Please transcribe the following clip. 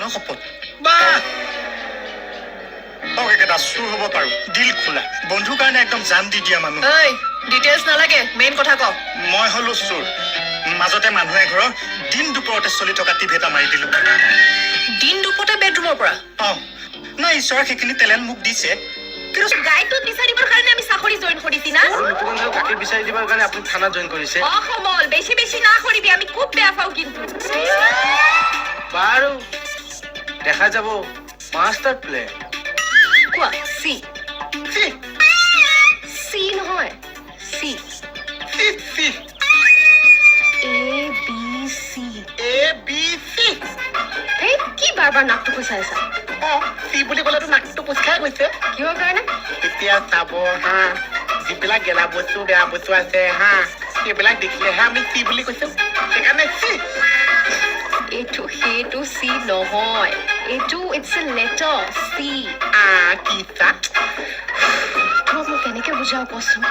ভগৱানৰ শপত একেটা চুৰ হ'ব পাৰো দিল খোলা বন্ধুৰ কাৰণে একদম জান দি দিয়া মানুহ ডিটেইলছ নালাগে মেইন কথা ক মই হলো চোৰ মাজতে মানুহে ঘৰৰ দিন দুপৰতে চলি থকা টিভি এটা মাৰি দিলো দিন দুপৰতে বেডৰুমৰ পৰা নাই ঈশ্বৰে সেইখিনি টেলেণ্ট মোক দিছে কিন্তু গাইটো বিচাৰিবৰ কাৰণে আমি চাকৰি জইন কৰিছি না নতুন গাখীৰ বিচাৰি দিবৰ কাৰণে আপুনি থানা জইন কৰিছে সমল বেছি বেছি না কৰিবি আমি খুব বেয়া পাওঁ কিন্তু বাৰু দেখা যাব মাষ্টাৰ প্লেন কোৱা সি সি নহয় সি ABC এই কি বাৰ নাকটো কুচাই আছা চি বুলি ক'লেতো নাকটো কোচ খাই গৈছে কিহৰ কাৰণে এতিয়া চাব হা যিবিলাক গেলা বস্তু বেয়া বস্তু আছে হা সেইবিলাক দেখিলেহে আমি চি বুলি কৈছো সেইকাৰণে চি এইটো সেইটো চি নহয় এইটো ইটছ এ লেটাৰ চি কি চা তোমাক মই কেনেকে বুজাও কচোন